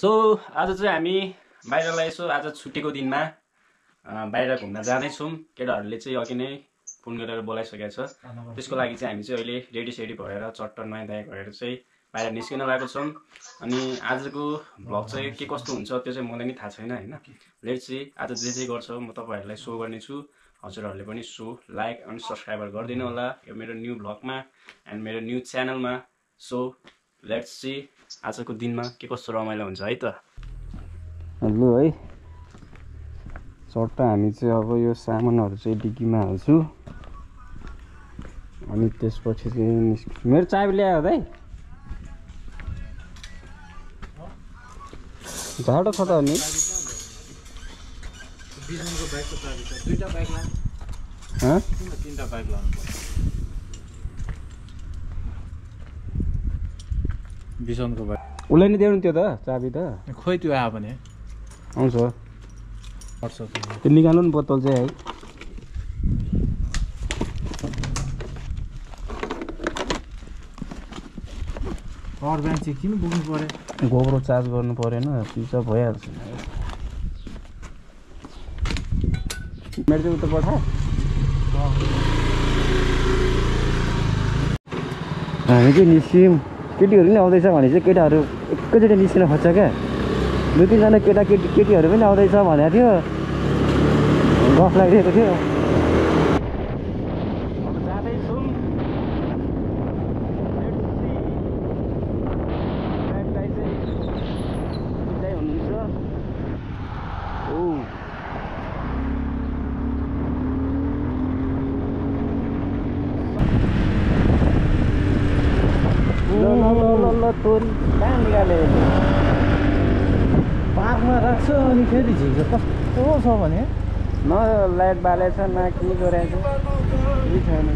So आज चाहिँ हामी बाहिरलाई यसो आज छुट्टीको दिनमा बाहिर घुम्न जाँदैछौँ। केटाहरूले चाहिँ अघि नै फोन गरेर बोलाइसकेको छ। त्यसको लागि चाहिँ हामी चाहिँ अहिले रेडी भएर चट्ट नयाँ दायाँ गरेर चाहिँ बाहिर निस्किन लागेको छौँ। अनि आजको भ्लग चाहिँ के कस्तो हुन्छ त्यो चाहिँ मलाई नि थाहा छैन हैन। लेट्स सी आज जे गर्छ म तपाईहरुलाई सो गर्नेछु। हजुरहरूले पनि सो लाइक अनि सब्स्क्राइब गरिदिनु होला यो मेरो न्यू भ्लगमा एन्ड मेरो न्यू च्यानलमा। सो लेट्स सी आजको दिनमा के कस्तो रमाइलो हुन्छ है त। हेलो है, चट्ट हामी चाहिँ अब यो सामानहरू चाहिँ डिक्कीमा हाल्छु अनि त्यसपछि चाहिँ मेरो चाबी ल्यायो दाइ। झाडो खता हो नि बिजनको बाइकको चाबी छ। दुईटा बाइक लानु ह तीनटा बाइक लानु पर्छ। बिजनको बाइक उलाई नि देऊ नि त्यो त चाबी त खोइ त्यो आयो भने आउँछ पर्छ त्यो निकाल्नु नि बोतल चाहिँ है। पावर ब्याङ्क चाहिँ किन बोक्नु पर्यो? गोब्रो चार्ज गर्नु परेन, स्विच अफ भइहाल्छ। मेरो चाहिँ उता पठा। हामी चाहिँ निस्क्यौँ, केटीहरू पनि आउँदैछ भने चाहिँ केटाहरू एकैचोटि निस्किन खोज्छ क्या। दुई तिनजना केटीहरू पनि आउँदैछ भनेको थियो, गफ लागिरहेको थियो। कहाँ निकाले पार्कमा राख्छ अनि फेरि झिक्छ कस्तो छ भने न लाइट बालेछ न के गरेछ केही छैन।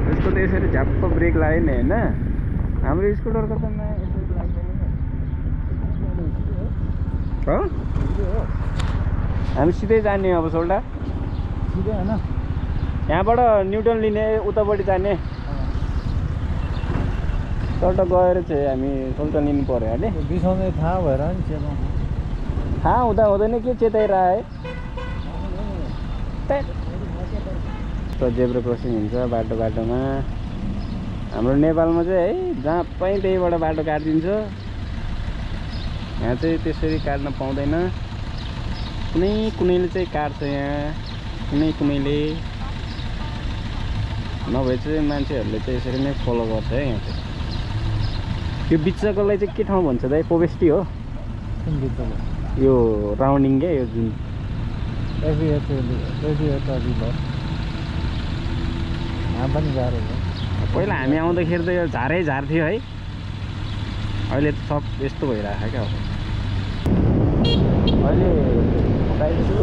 यसको त यसरी झ्याप्प ब्रेक लाग्यो नि होइन। हाम्रो स्कुटरको त हामी सिधै जाने अब सोल्टा सिधै होइन, यहाँबाट न्युटन लिने उतापट्टि जाने सोल्टा गएर चाहिँ हामी सोल्टा लिनु पर्यो अहिले। बिसाउने थाहा भएर नि थाहा हुँदा हुँदैन के चेताइरह है त। जेब्रा क्रसिङ हुन्छ बाटोमा। हाम्रो नेपालमा चाहिँ है जहाँ पनि त्यहीबाट बाटो काटिदिन्छ। यहाँ चाहिँ त्यसरी काट्न पाउँदैन। कुनैले चाहिँ काट्छ, यहाँ कुनैले नभए चाहिँ मान्छेहरूले चाहिँ यसरी नै फलो गर्छ है। यहाँ चाहिँ यो बिचकोलाई चाहिँ के ठाउँ भन्छ दाइ? पोबेस्टी हो यो राउन्डिङ क्या यो जुन पनि गाह्रो हो। पहिला हामी आउँदाखेरि त यो झारै झार थियो है, अहिले त सब यस्तो भइरहेको क्या। अहिले कहाँ जानु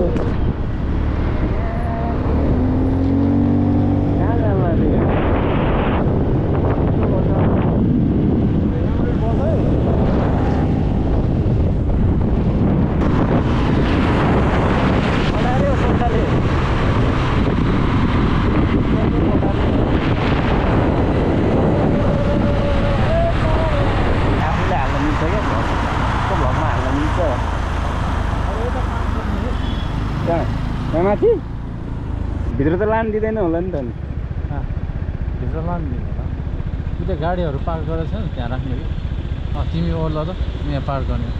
आफूले हाल्न मिल्छ क्या भ्लगमा हाल्न मिल्छ। यहाँ माथि भित्र त लानु दिँदैन होला नि त। भित्र लानु दिँदैन होला, उता गाडीहरू पार्क गरेको छ नि त्यहाँ राख्ने कि। तिमी ओर्ल त यहाँ पार्क गर्ने।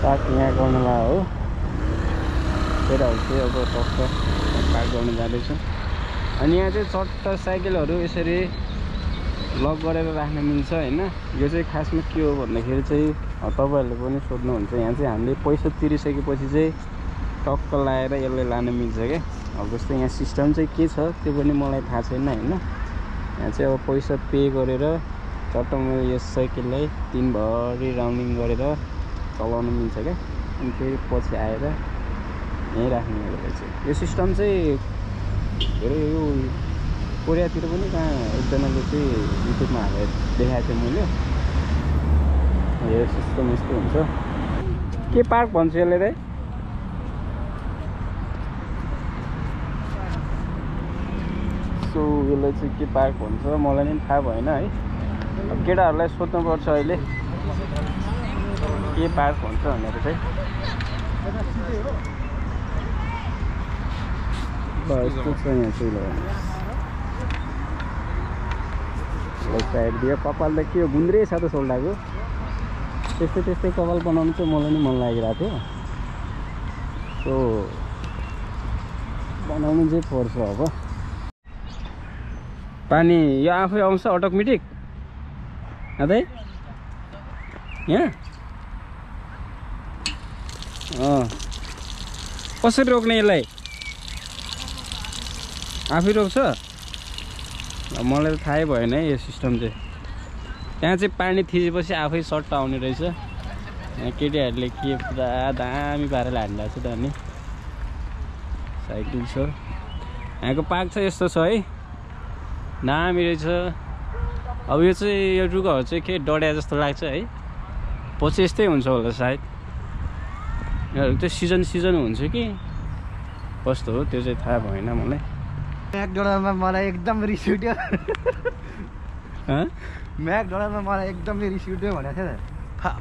पार्क यहाँ गर्नुलाई हो केटाहरू चाहिँ अब टक्क पार्क गर्नु जाँदैछु। अनि यहाँ चाहिँ चट्ट साइकलहरू यसरी लक गरेर राख्न मिल्छ होइन। यो चाहिँ खासमा के हो भन्दाखेरि चाहिँ तपाईँहरूले पनि सोध्नुहुन्छ, यहाँ चाहिँ हामीले पैसा तिरिसकेपछि चाहिँ टक्क लगाएर यसलाई लान मिल्छ क्या। अब जस्तै यहाँ सिस्टम चाहिँ के छ त्यो पनि मलाई थाहा छैन होइन। यहाँ चाहिँ अब पैसा पे गरेर चट्ट मैले यस साइकललाई दिनभरि राउन्डिङ गरेर चलाउन मिल्छ क्या। अनि फेरि पछि आएर यहीँ राख्ने रहेछ यो सिस्टम चाहिँ। धेरै यो कोरियातिर पनि कहाँ एकजनाले चाहिँ युट्युबमा हालेर देखाएको थियो मैले। यो सिस्टम यस्तो हुन्छ के पार्क भन्छ यसले चाहिँ सो यसलाई चाहिँ के पार्क भन्छ मलाई नि थाहा भएन है अब केटाहरूलाई सोध्नुपर्छ अहिले के पार्क भन्छ भनेर चाहिँ यस्तो छ यहाँ चाहिँ साइड दियो कपाल त के हो गुन्द्रे छ त सोल्डाको त्यस्तै कपाल बनाउनु चाहिँ मलाई नि मन लागिरहेको थियो सो बनाउनु चाहिँ पर्छ अब पानी यो आफै आउँछ अटोमेटिक अझै यहाँ कसरी रोक्ने यसलाई आफै रोक्छ मलाई त थाहै भएन है यो सिस्टम चाहिँ त्यहाँ चाहिँ पानी थिचेपछि आफै सर्ट आउने रहेछ यहाँ केटीहरूले के पुरा दामी पाराले हान्दिरहेको छ त अनि साइकल छ यहाँको पार्क चाहिँ यस्तो छ है दामी रहेछ अब यो चाहिँ यो रुखहरू चाहिँ के डढिया जस्तो लाग्छ है पछि यस्तै हुन्छ होला सायद यिनीहरू चाहिँ सिजन हुन्छ कि कस्तो हो त्यो चाहिँ थाहा भएन मलाई म्याकडोनल्डमा मलाई एकदम रिस उठ्यो म्याकडोनल्डमा मलाई एकदमै रिस उठ्यो भनेको थियो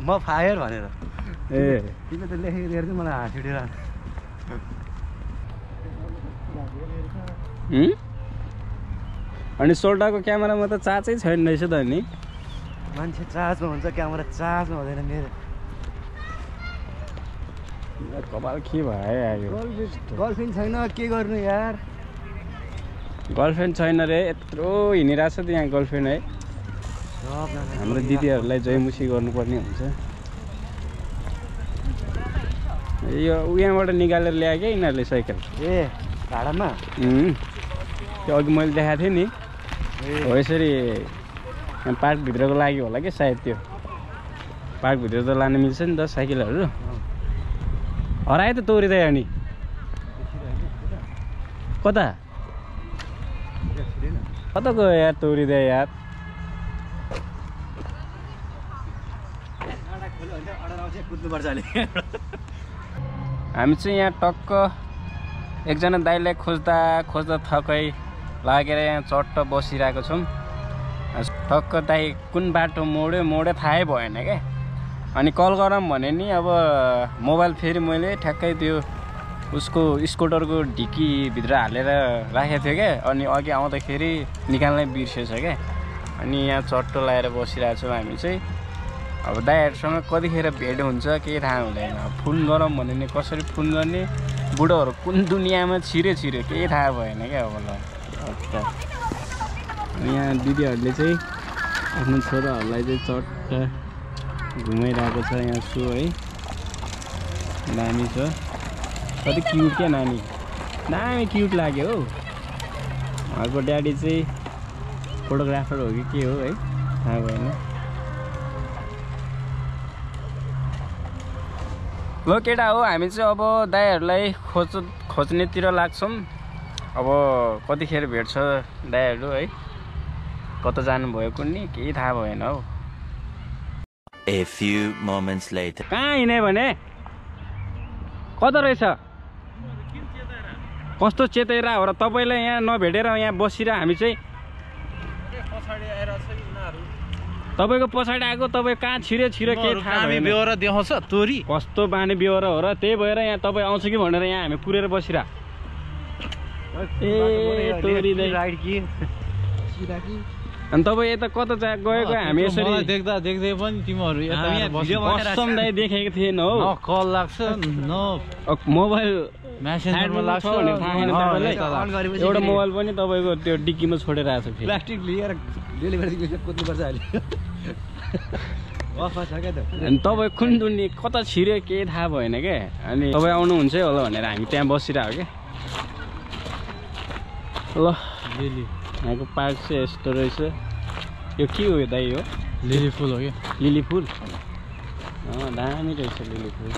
म फायर भनेर ए तिमीले त लेखेको दिएर चाहिँ मलाई हाँस उठेर अनि सोल्डाको क्यामेरामा त चार्जै छैन रहेछ त नि मान्छे चार्जमा हुन्छ क्यामेरा चार्जमा हुँदैन मेरो कपाल के भयो गर्लफ्रेन्ड छैन के गर्नु यार गर्लफ्रेन्ड छैन रे यत्रो हिँडिरहेको छ त यहाँ गर्लफ्रेन्ड है हाम्रो दिदीहरूलाई जयमुसी गर्नुपर्ने हुन्छ यो उहाँबाट निकालेर ल्यायो क्या यिनीहरूले साइकल ए भाडामा त्यो अघि मैले देखाएको थिएँ नि हो यसरी पार्कभित्रको लागि होला कि सायद त्यो पार्कभित्र त लानु मिल्छ नि त साइकलहरू हरायो त तोरिँदै अनि कता गयो यार तोरिँदै यार हामी चाहिँ यहाँ टक्क एकजना दाइलाई खोज्दा थकै लागेर यहाँ चट्ट बसिरहेको छौँ टक्क दाइ कुन बाटो मोड्यो थाहै भएन क्या अनि कल गरौँ भने नि अब मोबाइल फेरि मैले ठ्याक्कै त्यो उसको स्कुटरको ढिकीभित्र हालेर राखेको थियो क्या अनि अघि आउँदाखेरि निकाल्नै बिर्सेछ क्या अनि यहाँ चट्टो लगाएर बसिरहेको छौँ हामी चाहिँ अब दाइहरूसँग कतिखेर भेट हुन्छ केही थाहा हुँदैन फोन गरौँ भने नि कसरी फोन गर्ने बुढोहरू कुन दुनियाँमा छिर्यो केही थाहा भएन क्या अब ल यहाँ दिदीहरूले चाहिँ आफ्नो छोराहरूलाई चाहिँ चट्ट घुमाइरहेको छ यहाँ सो है नानी छ कति क्युट क्या नानी दामी क्युट लाग्यो हौ उहाँको ड्याडी चाहिँ फोटोग्राफर हो कि के हो है थाहा भएन ल केटा हो हामी चाहिँ अब दाइहरूलाई खोज्नेतिर लाग्छौँ अब कतिखेर भेट्छ दाइहरू है कता जानुभयो कुन्नी केही थाहा भएन हौ A few moments later. कहाँ हिँड्यो भने कता रहेछ कस्तो चेतेरा हो र तपाईँलाई यहाँ नभेटेर यहाँ बसिरह हामी चाहिँ तपाईँको पछाडि आएको तपाईँ कहाँ छिर्यो केही थाहा भएन बेहोरा देखाउँछ तोरी कस्तो बानी बेहोरा हो र त्यही भएर यहाँ तपाईँ आउँछ कि भनेर यहाँ हामी पुरेर बसिरह ए तोरी अनि तपाईँ यता कता गएको हामी यसरी देख्दै पनि तिमीहरू कसम दाइ देखेको थिएन हौ कल लाग्छ न मोबाइल म्यासेन्जरमा लाग्छ भने थाहा छैन तपाईँलाई एउटा मोबाइल पनि तपाईँको त्यो डिक्कीमा छोडेर आएको छ प्लास्टिक लिएर डेलिभरी कुद्नुपर्छ अहिले अफर छ क्या त अनि तपाईँ कुन दुनी कता छिर्यो केही थाहा भएन क्या अनि तपाईँ आउनुहुन्छ होला भनेर हामी त्यहाँ बसिरहेको क्या ल यहाँको पार्क चाहिँ यस्तो रहेछ यो के हो दाइ हो लिली फुल हो कि लिली फुल दामी रहेछ लिली फुल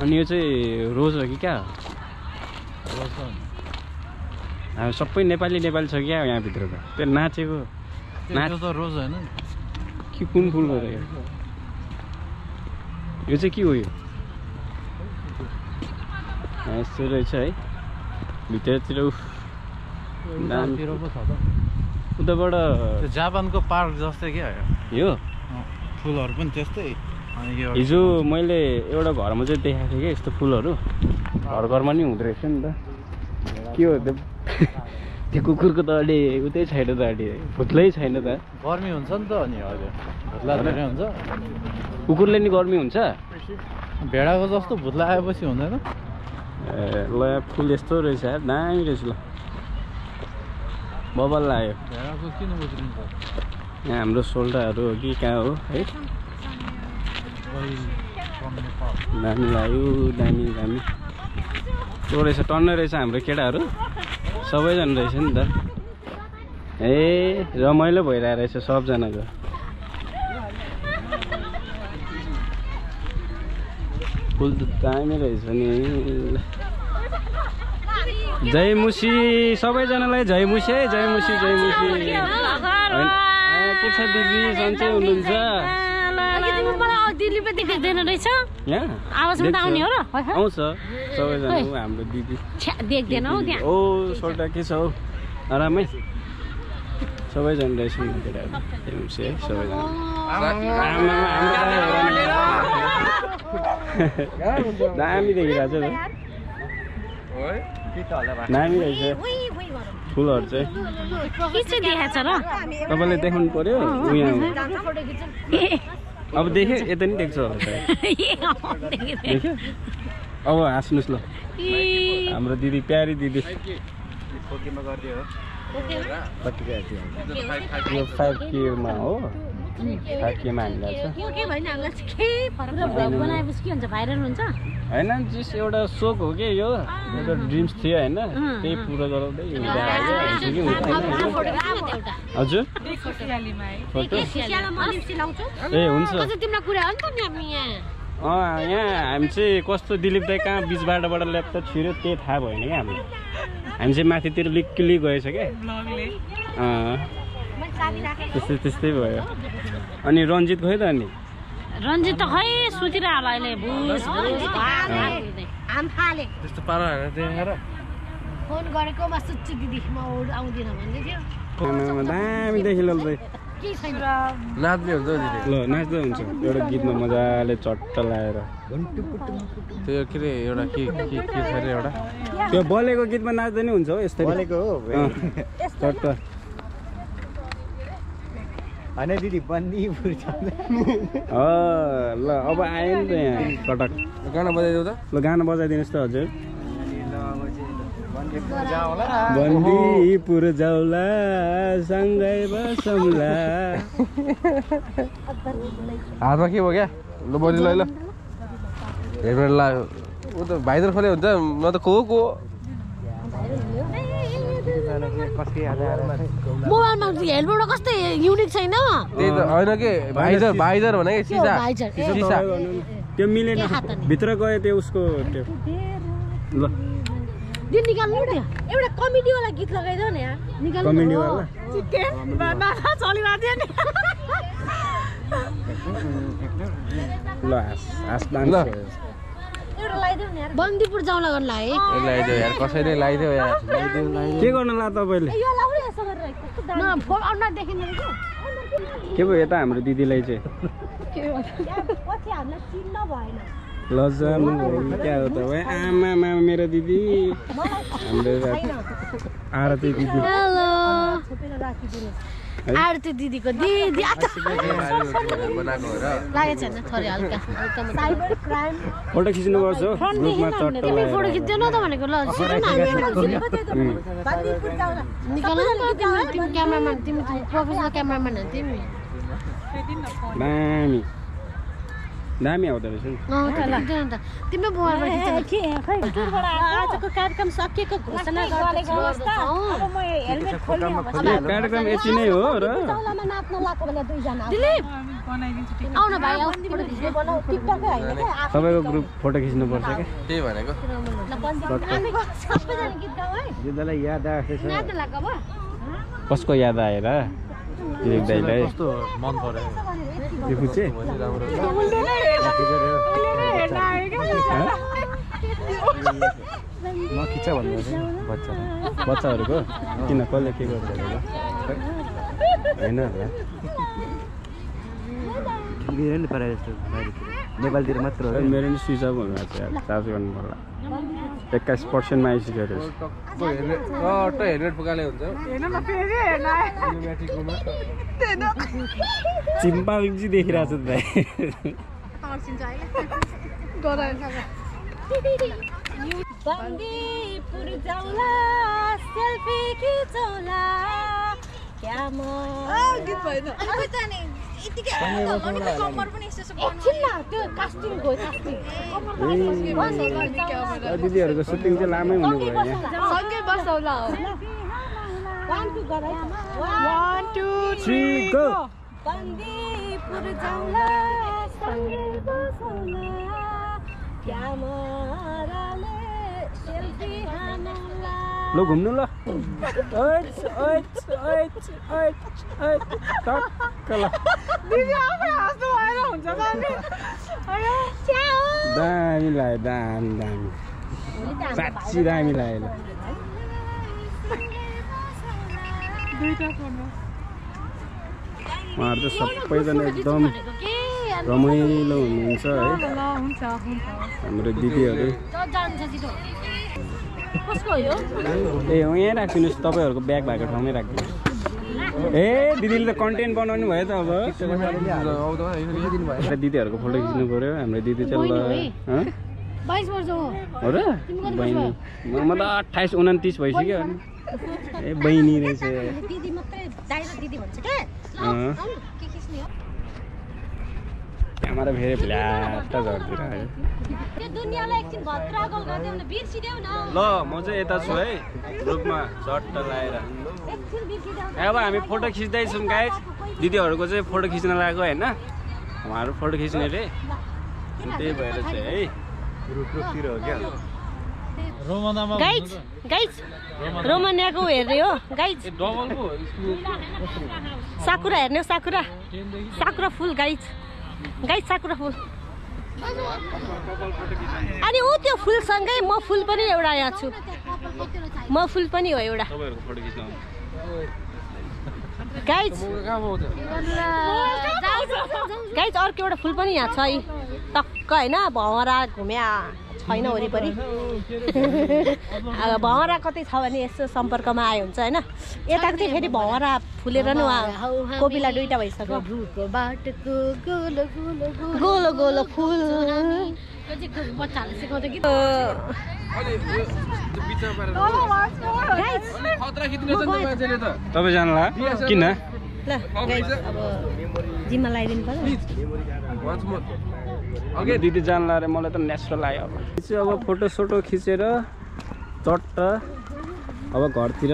अनि यो चाहिँ रोज हो कि क्या हो हामी सबै नेपाली छ क्या यहाँभित्रको त्यो नाचेको रोज होइन कि कुन फुल हो यो यो चाहिँ के हो यो यस्तो रहेछ है भित्रतिर उताबाट जापानको पार्क जस्तै क्या यो फुलहरू पनि त्यस्तै हिजो मैले एउटा घरमा चाहिँ देखाएको थिएँ क्या यस्तो फुलहरू घर घरमा नि हुँदो रहेछ नि त के हो त्यो कुकुरको त अहिले उतै छैन त अहिले भुत्लै छैन त गर्मी हुन्छ नि त अनि हजुर भुत्ला धेरै हुन्छ कुकुरले नि गर्मी हुन्छ भेडाको जस्तो भुत्ला आएपछि हुँदैन ल फुल यस्तो रहेछ दामी रहेछ ल बबल लाग्यो भेडाको किन बुझ्नुहुन्छ यहाँ हाम्रो सोल्टाहरू हो कि कहाँ हो है दामी लाग्यो दामी दामी त्यो रहेछ टन्नै रहेछ हाम्रो केटाहरू सबैजना रहेछ नि त ए रमाइलो भइरहेको रहेछ सबजनाको फुल त दामी रहेछ नि जयमुसी सबैजनालाई जयमुसी है जयमुसी जयमुसी के छ दिदी सन्चै हुनुहुन्छ आउँछ सबैजना हाम्रो दिदी ओ सोल्टा के छ हौ आरामै सबैजना रहेछ नि केटाहरू है सबैजना दामी देखिरहेको छ दामी रहेछ फुलहरू चाहिँ तपाईँले देखाउनु पर्यो उयो अब देख्यो यता नि देख्छ होला देख्यो अब हाँस्नुहोस् ल हाम्रो दिदी प्यारी दिदी यो 5K मा हो 5K मा हामीलाई होइन जस एउटा सोक हो कि यो एउटा ड्रिम्स थियो होइन त्यही पुरा गराउँदै हजुर ए हुन्छ यहाँ हामी चाहिँ कस्तो दिलीप दाई कहाँ बिचबाटबाट ल्याप्टप छिर्यो त्यही थाहा भएन क्या हामीलाई हामी चाहिँ माथितिर लिक्ली गएछ क्या त्यस्तै भयो अनि रन्जित खोइ त अनि रन्जित त खै सुतिरह होला अहिले त्यस्तो पारा देखेर फोन गरेको म सुत्छु दिदी म आउँदिन भन्दै थियो दामी देखिलो नाच्ने हुन्छ दिदी ल नाच्दै हुन्छ एउटा गीतमा मजाले चट्ट लगाएर त्यो के अरे एउटा के छ अरे एउटा त्यो बलेको गीतमा नाच्दै नि हुन्छ हो यस्तै बलेको हो चट्ट होइन दिदी बन्दीपुर ल अब आयो नि त यहाँ कटक गाना बजाइदेऊ त ल गाना बजाइदिनुहोस् त हजुर बन्दीपुर जाउला सँगै बसौँला हातमा के भयो क्या ल बजी ल हेलमेट ला ऊ त भाइदर खोले हुन्छ म त को मोबाइलमा हेलमेट कस्तै युनिक छैन त्यही त होइन के भाइदर भने कि सिसा त्यो मिलेन भित्र गयो त्यो उसको त्यो ल दिन निकाल्नु नि एउटा कमेडी वाला गीत लगाइदेऊ न यार निकाल्नु कमेडी वाला चिकेन बनाना चलिरहेथ्यो नि ल हाँस डान्स एउटा लगाइदेऊ नि यार बन्दीपुर जाउँला गर्न लाए लगाइदेऊ यार कसैले लगाइदेऊ यार के गर्नु ला तपाईले यो लाउनु यसो गरेर कस्तो दामी न फोन अनुहार देखिँदैन के भयो यता हाम्रो दिदीलाई चाहिँ के हो पछि हामीलाई चिन्न भएन लजानु क्या हो त भाइ आमा मेरो दिदी हाम्रो आरती दिदी हेलो आरती दिदीको दिदी बनाएको हो र लागेछ हैन थोरै हल्का साइबर क्राइम फोटो खिच्नु पर्छ ग्रुपमा चट्ट तिमी फोटो खिच्दै न त भनेको ल छिटो न निकाल न तिमी क्यामेराम्यान तिमी प्रोफेसनल क्यामेराम्यान हो तिमी दामी आउँदो रहेछ नि तिम्रो मोबाइलमा खिच्छ के खै आजको कार्यक्रम सकिएको घोषणा गरेको अब म हेलमेट खोल्ने कार्यक्रम यति नै हो र चौलामा नाच्न लाग्यो भने दुई जना दिलीप बनाइदिन्छु आउन भाइ आउ फोटो खिच्नु बनाउ टिकटकै हैन के सबैको ग्रुप फोटो खिच्नु पर्छ के त्यही भनेको हामी सबैजना गीत गाउँ है दिदीलाई याद आएछ नाच्न लाग्यो अब कसको याद आएर दिलीप दाइलाई कस्तो मन पर्यो त्यो पुच्चे नखिचा भन्नु बच्चा बच्चाहरूको किन कसले के गर्छ होइन होला नेपालतिर मात्र हो मेरो नि स्विच अफ हुनु भएको छ चार्ज गर्नु पर्ला 21%मा आइसक्यो टट्ट हेलमेट पकाले हुन्छ चिम्पा बिक्सी देखिरहेको छु भाइ बन्दीपुर जाउँला सेल्फी खिचौला क्या म गीत भएन दिदीहरूको सुटिङ चाहिँ लामै हुनु भयो सँगै बसौला हो 1 2 3 गो बन्दीपुर जाउँला सँगै बसौला क्या मराले सेल्फी हानौला ल घुम्नु ल दामी लाग्यो दामी दामी साँच्ची दामी लाग्यो उहाँहरू चाहिँ सबैजना एकदम रमाइलो हुनुहुन्छ है हाम्रो दिदीहरू ए यहीँ राखिदिनुहोस् तपाईँहरूको ब्याग भएको ठाउँमै राखिदिनुहोस् ए दिदीले त कन्टेन्ट बनाउनु भयो त अब दिदीहरूको फोटो खिच्नु पऱ्यो हाम्रो दिदी चाहिँ ल 22 वर्ष हो र बहिनी म त 28 29 भइसक्यो ए बहिनी रहेछ दिदी मात्रै दाइजो दिदी भन्छ के खिच्ने हो क्यामेरा फेरि फ्ल्याट झर्तिर आयो त्यो दुनियाँलाई एकछिन भद्रागल गर्दै हुन बिर्सिदेऊ न ल म चाहिँ यता छु है ग्रुपमा चट्ट लाएर एकछिन बिर्सिदेऊ अब हामी फोटो खिच्दैछौँ गाइस दिदीहरूको चाहिँ फोटो खिच्न लागेको होइन उहाँहरू फोटो खिच्ने रे त्यही भएर चाहिँ है ग्रुपतिर हो क्या गाइज गाइज रोमानियाको हेर्ने हो गाइज साकुरा हेर्ने हो साकुरा साकुरा फुल गाइज गाइज साकुरा फुल अनि ऊ त्यो फुलसँगै म फुल पनि एउटा यहाँ छु म फुल पनि हो एउटा गाइज गाइज अर्को एउटा फुल पनि यहाँ छ है टक्क होइन भँवरा घुम्या छैन वरिपरि भँवरा कतै छ भने यसो सम्पर्कमा आयो हुन्छ होइन यताको चाहिँ फेरि भँवरा फुलेर नि उहाँ कोपिला दुईटा भइसक्यो गोलो गोलो फुल तपाईँ जानला किन ल गाइस अब जिम्मा लगाइदिनु पर्यो अघि दिदी जानला अरे मलाई त नेचुरल आयो अब चाहिँ अब फोटो सोटो खिचेर चट्ट अब घरतिर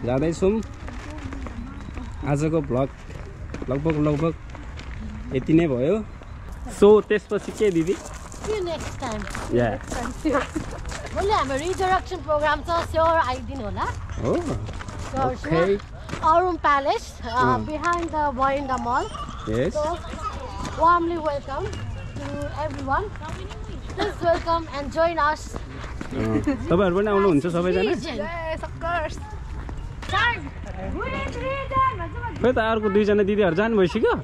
जाँदैछौँ आजको भ्लग लगभग यति नै भयो सो त्यसपछि के दिदी नेक्स्ट टाइम या भोलि हाम्रो रिजरेक्सन प्रोग्राम छ स्योर आइदिनु होला हो okay Aurum Palace behind the Boinda Mall. Yes So warmly welcome to everyone. Please welcome and join us. तपाईहरु पनि आउनुहुन्छ सबैजना Yes, of course. Who is reason? खै त अर्को दुईजना दिदीहरु जानु भइसक्यो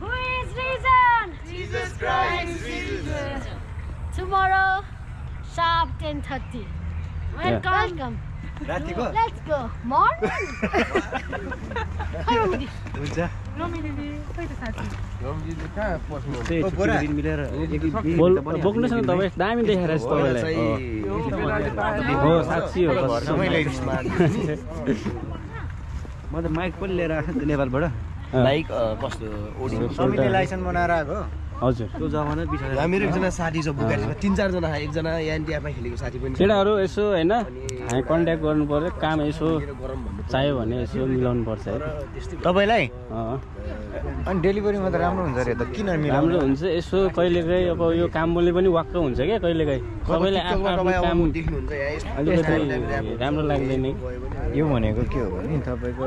Who is reason? Jesus Christ. Tomorrow sharp 10:30. Welcome. Let's go. Morning. Hi, Romidi. हुन्छ Romidi, खोइ त साथी. बोक्नुहोस् न तपाईँ दामी देखेर तपाईँलाई हो साँच्ची हो म त माइक पनि लिएर आएको थिएँ नेपालबाट लाइक कस्तो ओडियो समीले लाइसेन्स बनाएर आएको हजुर त्यो जमाना बिचरा हामीहरू एकजना साथी छ बुकारीमा 3-4 जना एकजना एनडिआरमा खेलेको साथी पनि केटाहरू यसो होइन हामी कन्ट्याक्ट गर्नु पर्यो काम यसो चाहियो भने यसो मिलाउनु पर्छ है तपाईलाई अनि डेलिभरीमा त राम्रो हुन्छ अरे त किन राम्रो हुन्छ यसो कहिलेकाहीँ अब यो काम बोल्ने पनि वाक्क हुन्छ क्या कहिलेकाहीँ सबैले आफ्नो काम देख्नुहुन्छ अलिकति राम्रो लाग्दैन यो भनेको के हो भने तपाईको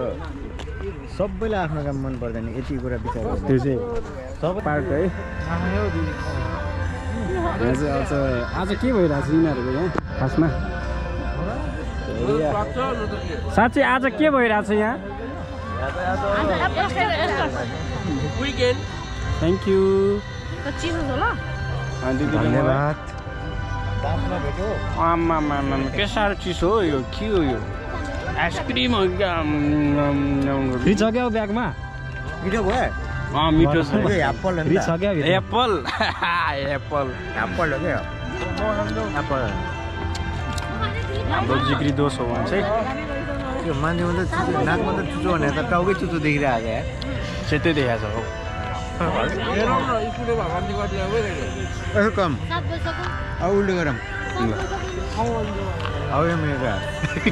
सबैलाई आफ्नो काम मन पर्दैन यति कुरा विचार गर्नु। त्यो चाहिँ सबै पार्क है। आज के भइरहेको छ यिनीहरूको यहाँ खासमा? साँच्चै आज के भइरहेको छ यहाँ? Thank you. धन्यवाद। आमा के साह्रो चिसो हो यो, के हो यो? आइसक्रिम हो क्या? फ्री छ क्या ब्यागमा? मिठो भयो? मिठो छ। एप्पल फ्री छ क्या? एप्पल एप्पल एप्पल हो क्या? एप्पल हाम्रो जिग्री दोष हो वहाँ चाहिँ। त्यो मान्छे मात्रै चुचो नाकमा त चुचो भने त टाउकै चुचो देखिरहेको छ। सेतै देखाएको छ हो। यसो कम अब उल्टो गरौँ। अब यो मेरो ल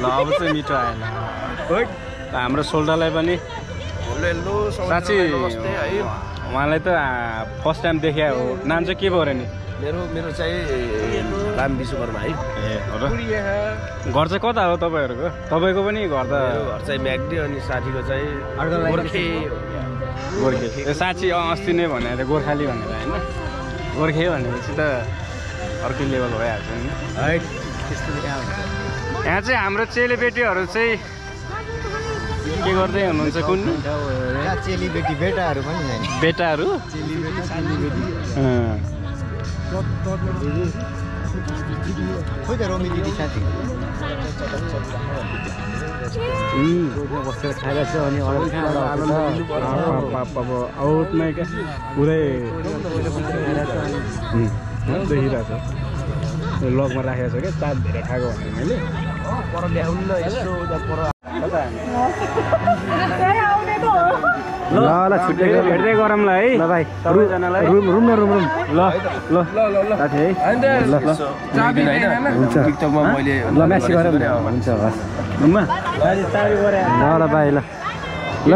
अब चाहिँ मिठो आएन। हाम्रो सोल्डालाई पनि साँच्ची उहाँलाई त फर्स्ट टाइम देखा हो। नाम चाहिँ के भयो नि? मेरो चाहिँ राम विश्वकर्मा है। ए हो र? घर चाहिँ कता हो तपाईँहरूको? तपाईँको पनि घर त घर चाहिँ म्याग्दी अनि साथीको चाहिँ गोर्खे। गोर्खे साँच्ची अस्ति नै भने गोर्खाली भनेर होइन? गोर्खे भनेपछि त अर्कै लेभल भइहाल्छ नि। यहाँ चाहिँ हाम्रो चेलीबेटीहरू चाहिँ के गर्दै हुनुहुन्छ? कुन चेलीबेटी बेटाहरू पनि छैन। बेटाहरू खोइ त रोमी दिदी साथी बसेर खाइरहेको छ अनि आउटमै क्या पुरै देखिरहेको छ। लगमा राखेको छ क्या चाप धेरै खाएको भने मैले पर ल्याउनु न यसो ल छुट्टेको भेट्दै गरौँ ल है। ल भाइ सबैजनालाई रुम न रुम ल ल साथी है। ल म्यासी गरौँ हुन्छ रुममा चाबी गरे ल भाइ ल ल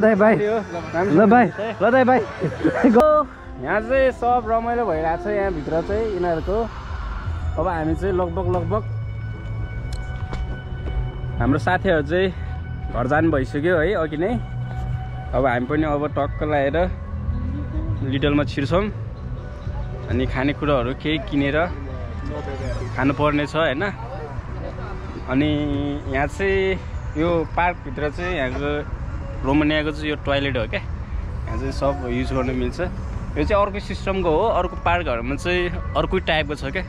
दाइ भाइ ल भाइ ल दाइ भाइ। यहाँ चाहिँ सब रमाइलो भइरहेको छ यहाँभित्र चाहिँ यिनीहरूको। अब हामी चाहिँ लगभग हाम्रो साथीहरू चाहिँ घर जानु भइसक्यो है अघि नै। अब हामी पनि अब टक्क लगाएर लिटलमा छिर्छौँ अनि खानेकुराहरू केही किनेर खानुपर्ने छ होइन। अनि यहाँ चाहिँ यो पार्कभित्र चाहिँ यहाँको रोमानियाको चाहिँ यो टोयलेट हो क्या। यहाँ चाहिँ सब युज गर्न मिल्छ। यो चाहिँ अर्को सिस्टमको हो। अर्को पार्कहरूमा चाहिँ अर्कै टाइपको छ क्या।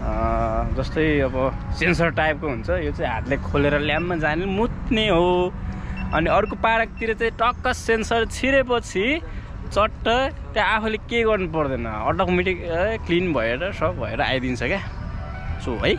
जस्तै अब सेन्सर टाइपको हुन्छ। यो चाहिँ हातले खोलेर ल्याम्पमा जाने मुत्ने हो। अनि अर्को पार्कतिर चाहिँ टक्क सेन्सर छिरेपछि चट्ट त्यहाँ आफूले के गर्नु पर्दैन, अटोमेटिक क्लिन भएर सब भएर आइदिन्छ क्या। सो है